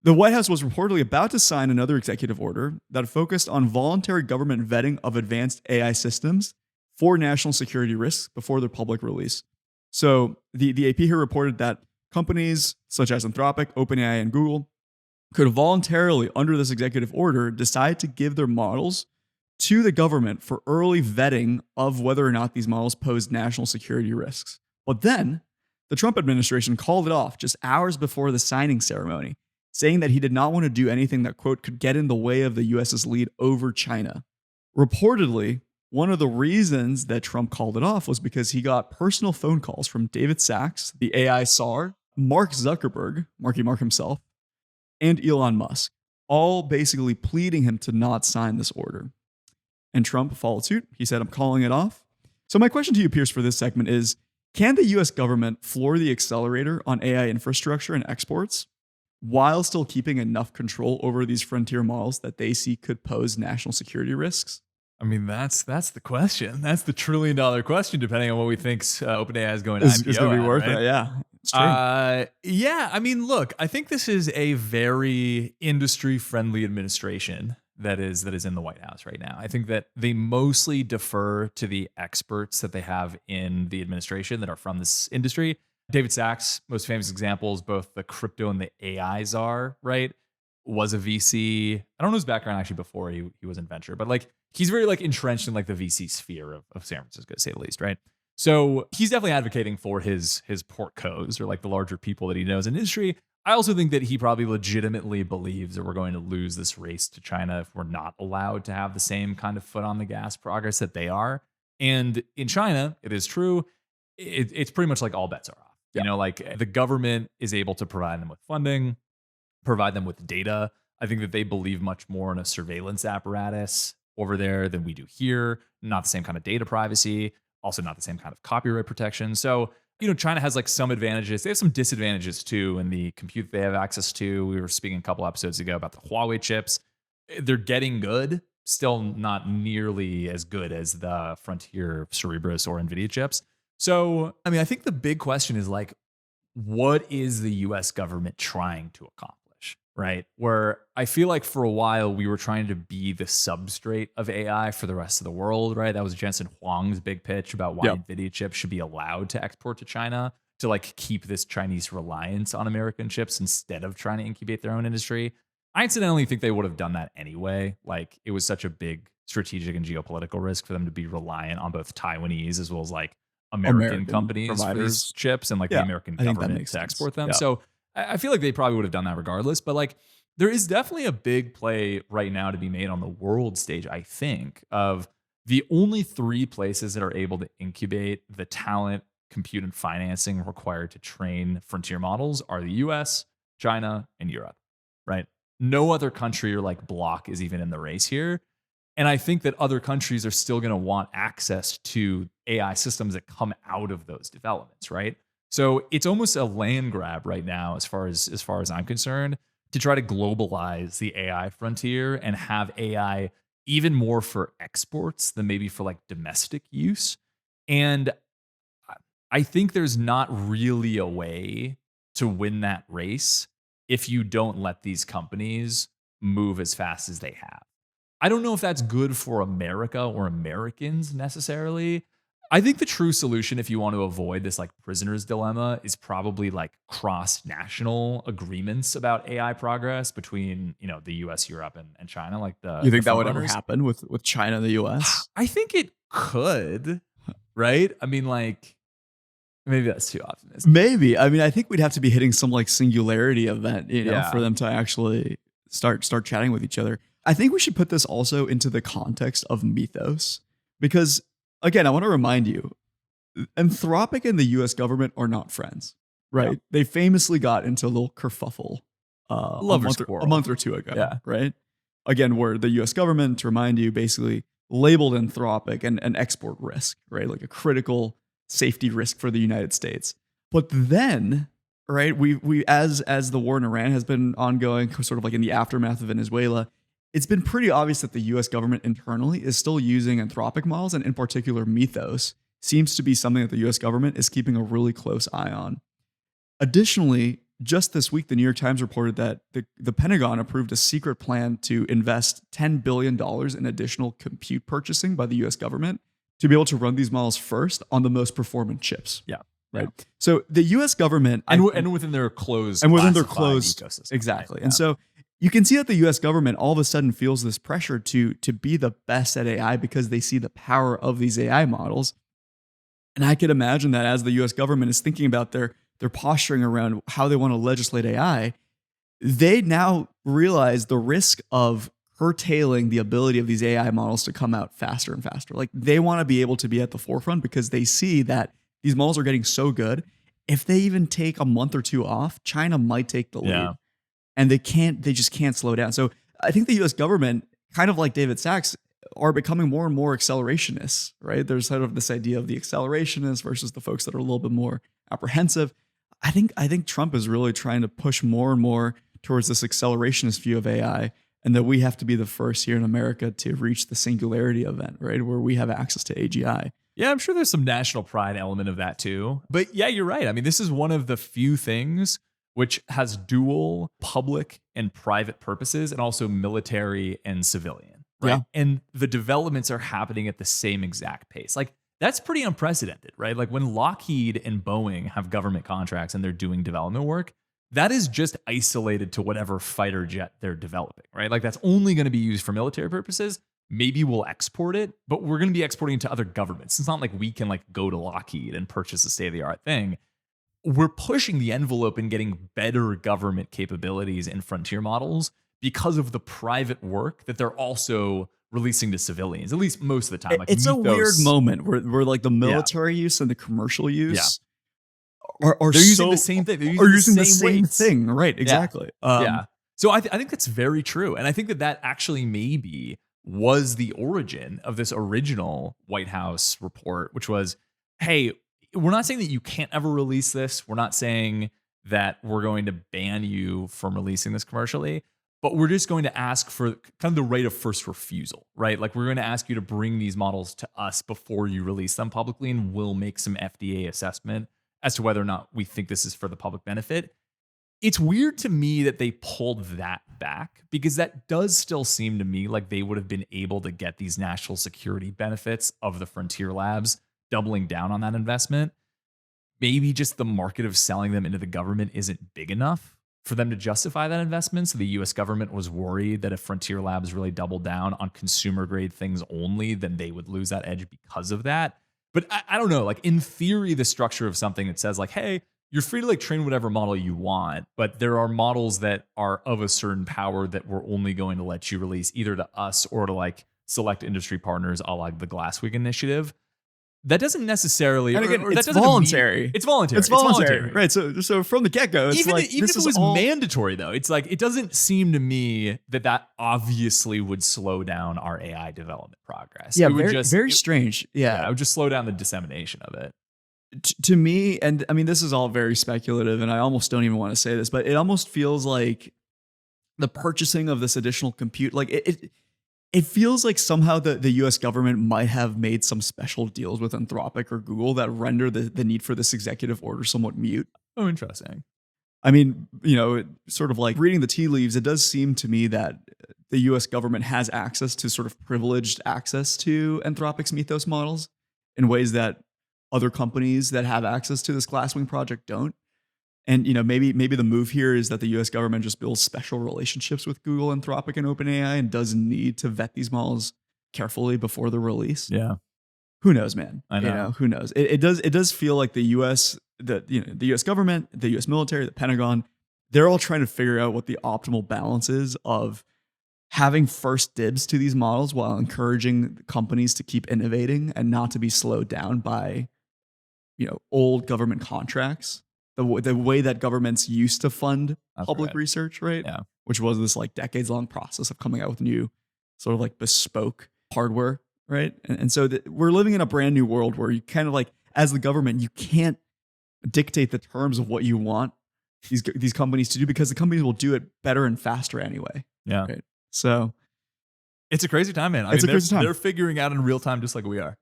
The White House was reportedly about to sign another executive order that focused on voluntary government vetting of advanced AI systems for national security risks before their public release. So the AP here reported that companies such as Anthropic, OpenAI, and Google could voluntarily, under this executive order, decide to give their models to the government for early vetting of whether or not these models pose national security risks. But then the Trump administration called it off just hours before the signing ceremony, saying that he did not want to do anything that, quote, could get in the way of the US's lead over China. Reportedly, one of the reasons that Trump called it off was because he got personal phone calls from David Sachs, the AI czar, Mark Zuckerberg, Marky Mark himself, and Elon Musk, all basically pleading him to not sign this order. And Trump followed suit. He said, I'm calling it off. So my question to you, Pierce, for this segment is, can the US government floor the accelerator on AI infrastructure and exports while still keeping enough control over these frontier models that they see could pose national security risks? I mean, that's the question. That's the $1 trillion question, depending on what we think OpenAI is going to It's IPO going to be at, worth right? it, yeah. It's true. Yeah, I mean, look, I think this is a very industry-friendly administration that is in the White House right now. I think that they mostly defer to the experts that they have in the administration that are from this industry. David Sachs, most famous examples, both the crypto and the AI czar, right? Was a VC. I don't know his background actually before he was in venture, but like he's very like entrenched in like the VC sphere of San Francisco, to say the least, right? So he's definitely advocating for his portcos or like the larger people that he knows in industry. I also think that he probably legitimately believes that we're going to lose this race to China if we're not allowed to have the same kind of foot on the gas progress that they are. And in China, it is true, it's pretty much like all bets are off. Yeah. You know, like the government is able to provide them with funding, provide them with data. I think that they believe much more in a surveillance apparatus over there than we do here. Not the same kind of data privacy, also not the same kind of copyright protection. So, you know, China has like some advantages. They have some disadvantages too in the compute they have access to. We were speaking a couple episodes ago about the Huawei chips. They're getting good, still not nearly as good as the Frontier Cerebras or NVIDIA chips. So, I mean, I think the big question is like, what is the US government trying to accomplish? Right? Where I feel like for a while we were trying to be the substrate of AI for the rest of the world, right? That was Jensen Huang's big pitch about why NVIDIA chips should be allowed to export to China to like keep this Chinese reliance on American chips instead of trying to incubate their own industry. I incidentally think they would have done that anyway. Like it was such a big strategic and geopolitical risk for them to be reliant on both Taiwanese as well as like American companies providers for these chips and like the American government to export them. So I feel like they probably would have done that regardless, but like there is definitely a big play right now to be made on the world stage, I think, of the only 3 places that are able to incubate the talent, compute, and financing required to train frontier models are the US, China, and Europe, right? No other country or like bloc is even in the race here. And I think that other countries are still going to want access to AI systems that come out of those developments, right? So it's almost a land grab right now, as far as I'm concerned, to try to globalize the AI frontier and have AI even more for exports than maybe for like domestic use. And I think there's not really a way to win that race if you don't let these companies move as fast as they have. I don't know if that's good for America or Americans necessarily. I think the true solution, if you want to avoid this like prisoner's dilemma, is probably like cross-national agreements about AI progress between, you know, the US, Europe, and China. Like you think that would ever happen with China and the US? I think it could, right? I mean, like maybe that's too optimistic. Maybe. I mean, I think we'd have to be hitting some like singularity event, you know, for them to actually start chatting with each other. I think we should put this also into the context of Mythos, because again, I want to remind you, Anthropic and the US government are not friends, right? Yeah. They famously got into a little kerfuffle a month or 2 ago, right? Again, where the US government, to remind you, basically labeled Anthropic an export risk, right? Like a critical safety risk for the United States. But then, right, we as the war in Iran has been ongoing, sort of like in the aftermath of Venezuela, it's been pretty obvious that the US government internally is still using Anthropic models, and in particular, Mythos seems to be something that the US government is keeping a really close eye on. Additionally, just this week, the New York Times reported that the Pentagon approved a secret plan to invest $10 billion in additional compute purchasing by the US government to be able to run these models first on the most performant chips. Yeah. Right. Yeah. So the US government and within their closed ecosystem. Exactly. Right? And so you can see that the US government all of a sudden feels this pressure to be the best at AI because they see the power of these AI models. And I could imagine that as the US government is thinking about their posturing around how they want to legislate AI, they now realize the risk of curtailing the ability of these AI models to come out faster and faster. Like they want to be able to be at the forefront because they see that these models are getting so good. If they even take a month or two off, China might take the lead. Yeah. And they just can't slow down. So I think the US government, kind of like David Sacks, are becoming more and more accelerationists, right? There's sort of this idea of the accelerationists versus the folks that are a little bit more apprehensive. I think Trump is really trying to push more and more towards this accelerationist view of AI, and that we have to be the first here in America to reach the singularity event, right? Where we have access to AGI. Yeah, I'm sure there's some national pride element of that too. But yeah, you're right. I mean, this is one of the few things which has dual public and private purposes and also military and civilian, right? Yeah. And the developments are happening at the same exact pace. Like that's pretty unprecedented, right? Like when Lockheed and Boeing have government contracts and they're doing development work, that is just isolated to whatever fighter jet they're developing, right? Like that's only going to be used for military purposes. Maybe we'll export it, but we're going to be exporting it to other governments. It's not like we can like go to Lockheed and purchase a state-of-the-art thing. We're pushing the envelope and getting better government capabilities in frontier models because of the private work that they're also releasing to civilians, at least most of the time. Like it's Mythos, a weird moment where like the military use and the commercial use are they're using so, the same thing. They're are using the same weights. thing, right? Exactly. Yeah. So I think that's very true. And I think that actually maybe was the origin of this original White House report, which was, hey, we're not saying that you can't ever release this. We're not saying that we're going to ban you from releasing this commercially, but we're just going to ask for kind of the right of first refusal, right? Like we're going to ask you to bring these models to us before you release them publicly, and we'll make some FDA assessment as to whether or not we think this is for the public benefit. It's weird to me that they pulled that back because that does still seem to me like they would have been able to get these national security benefits of the frontier labs, doubling down on that investment. Maybe just the market of selling them into the government isn't big enough for them to justify that investment. So the US government was worried that if Frontier Labs really doubled down on consumer grade things only, then they would lose that edge because of that. But I don't know, like in theory, the structure of something that says like, hey, you're free to like train whatever model you want, but there are models that are of a certain power that we're only going to let you release either to us or to like select industry partners, a la the Glasswing initiative. That doesn't necessarily, and again, it's voluntary. It's voluntary. It's voluntary, right? So from the get go, it's even like even if it was mandatory, though, it's like it doesn't seem to me that obviously would slow down our AI development progress. Yeah, it would very strange. Yeah, it would just slow down the dissemination of it. To me, and I mean, this is all very speculative, and I almost don't even want to say this, but it almost feels like the purchasing of this additional compute, like it feels like somehow the US government might have made some special deals with Anthropic or Google that render the need for this executive order somewhat mute. Oh, interesting. I mean, sort of like reading the tea leaves, it does seem to me that the US government has access to sort of privileged access to Anthropic's Mythos models in ways that other companies that have access to this Glasswing project don't. And maybe the move here is that the U.S. government just builds special relationships with Google, Anthropic, and OpenAI, and doesn't need to vet these models carefully before the release. Yeah, who knows, man? I know. Who knows? It does feel like the U.S. the U.S. government, the U.S. military, the Pentagon, they're all trying to figure out what the optimal balance is of having first dibs to these models while encouraging companies to keep innovating and not to be slowed down by old government contracts. The way that governments used to fund public research, right? Yeah. Which was this like decades-long process of coming out with new sort of like bespoke hardware, right? And so we're living in a brand new world where you kind of like, as the government, you can't dictate the terms of what you want these companies to do because the companies will do it better and faster anyway. Yeah. Right? So it's a crazy time, man. I mean, crazy time. They're figuring out in real time just like we are.